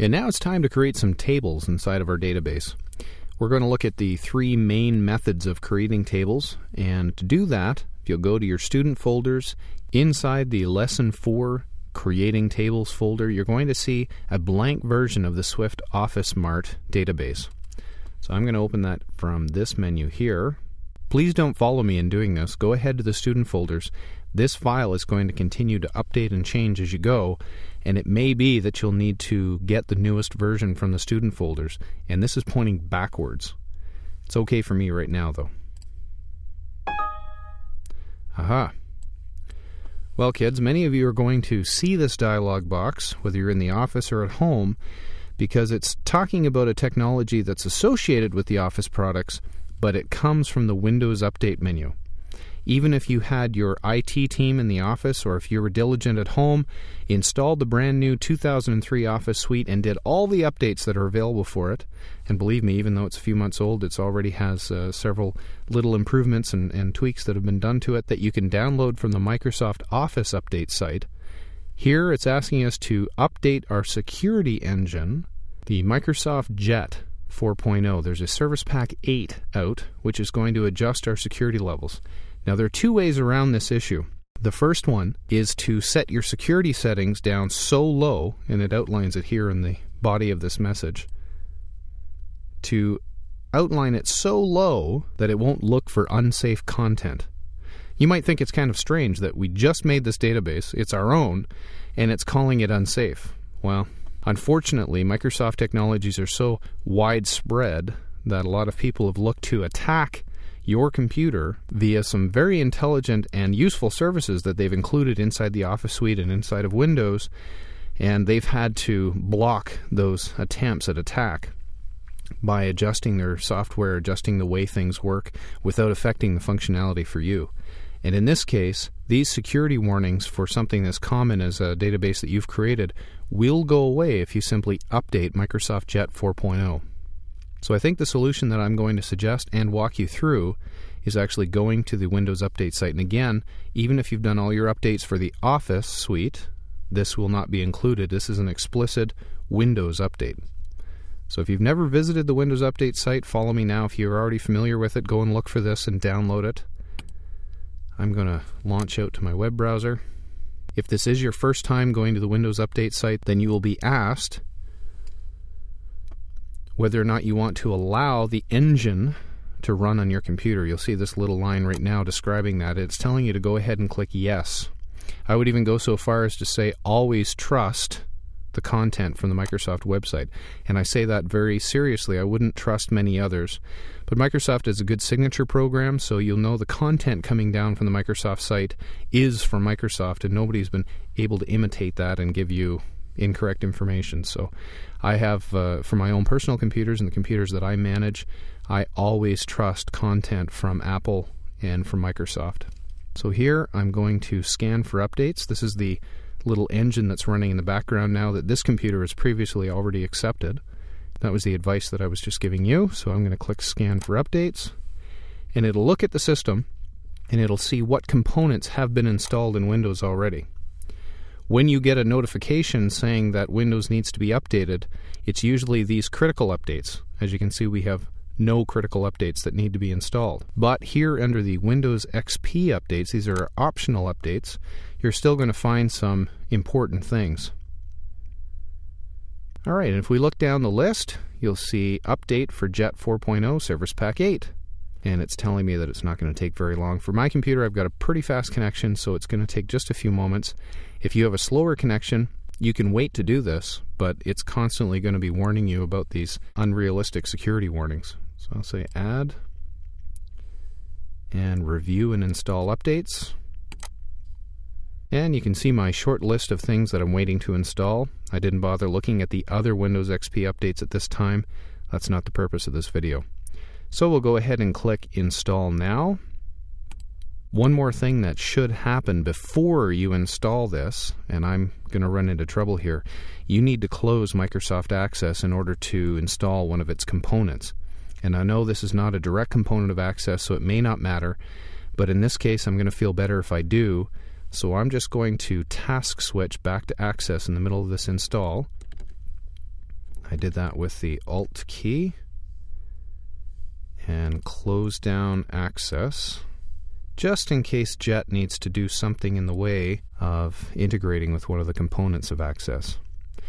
And now it's time to create some tables inside of our database. We're going to look at the three main methods of creating tables, and to do that, if you'll go to your student folders, inside the Lesson 4 Creating Tables folder, you're going to see a blank version of the Swift Office Mart database. So I'm going to open that from this menu here. Please don't follow me in doing this. Go ahead to the student folders. This file is going to continue to update and change as you go, and it may be that you'll need to get the newest version from the student folders, and this is pointing backwards. It's okay for me right now, though. Aha. Well, kids, many of you are going to see this dialog box, whether you're in the office or at home, because it's talking about a technology that's associated with the Office products, but it comes from the Windows Update menu. Even if you had your IT team in the office, or if you were diligent at home, installed the brand new 2003 Office Suite and did all the updates that are available for it, and believe me, even though it's a few months old, it already has several little improvements and tweaks that have been done to it that you can download from the Microsoft Office Update site. Here it's asking us to update our security engine, the Microsoft Jet 4.0. There's a Service Pack 8 out, which is going to adjust our security levels. Now, there are two ways around this issue. The first one is to set your security settings down so low, and it outlines it here in the body of this message, to outline it so low that it won't look for unsafe content. You might think it's kind of strange that we just made this database, it's our own, and it's calling it unsafe. Well, unfortunately, Microsoft technologies are so widespread that a lot of people have looked to attack your computer via some very intelligent and useful services that they've included inside the Office Suite and inside of Windows, and they've had to block those attempts at attack by adjusting their software, adjusting the way things work without affecting the functionality for you. And in this case, these security warnings for something as common as a database that you've created will go away if you simply update Microsoft Jet 4.0. So I think the solution that I'm going to suggest and walk you through is actually going to the Windows Update site. And again, even if you've done all your updates for the Office Suite, this will not be included. This is an explicit Windows update. So if you've never visited the Windows Update site, follow me now. If you're already familiar with it, go and look for this and download it. I'm going to launch out to my web browser. If this is your first time going to the Windows Update site, then you will be asked whether or not you want to allow the engine to run on your computer. You'll see this little line right now describing that. It's telling you to go ahead and click yes. I would even go so far as to say always trust the content from the Microsoft website. And I say that very seriously. I wouldn't trust many others. But Microsoft is a good signature program, so you'll know the content coming down from the Microsoft site is from Microsoft, and nobody's been able to imitate that and give you incorrect information. So I have, for my own personal computers and the computers that I manage, I always trust content from Apple and from Microsoft. So here I'm going to scan for updates. This is the little engine that's running in the background now that this computer has previously already accepted. That was the advice that I was just giving you. So I'm going to click Scan for Updates, and it'll look at the system and it'll see what components have been installed in Windows already. When you get a notification saying that Windows needs to be updated, it's usually these critical updates. As you can see, we have no critical updates that need to be installed. But here under the Windows XP updates, these are optional updates, you're still going to find some important things. Alright, and if we look down the list, you'll see Update for Jet 4.0 Service Pack 8. And it's telling me that it's not going to take very long. For my computer, I've got a pretty fast connection, so it's going to take just a few moments. If you have a slower connection, you can wait to do this, but it's constantly going to be warning you about these unrealistic security warnings. So I'll say Add, and Review and Install Updates. And you can see my short list of things that I'm waiting to install. I didn't bother looking at the other Windows XP updates at this time. That's not the purpose of this video. So we'll go ahead and click Install Now. One more thing that should happen before you install this, and I'm going to run into trouble here, you need to close Microsoft Access in order to install one of its components. And I know this is not a direct component of Access, so it may not matter, but in this case I'm going to feel better if I do. So I'm just going to task switch back to Access in the middle of this install. I did that with the Alt key and close down access, just in case Jet needs to do something in the way of integrating with one of the components of Access.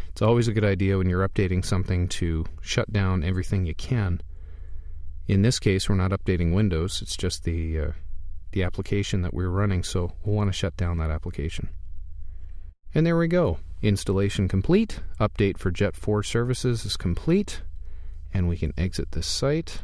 It's always a good idea when you're updating something to shut down everything you can. In this case, we're not updating Windows, it's just the application that we're running, so we'll want to shut down that application. And there we go. Installation complete. Update for Jet 4 services is complete. And we can exit this site.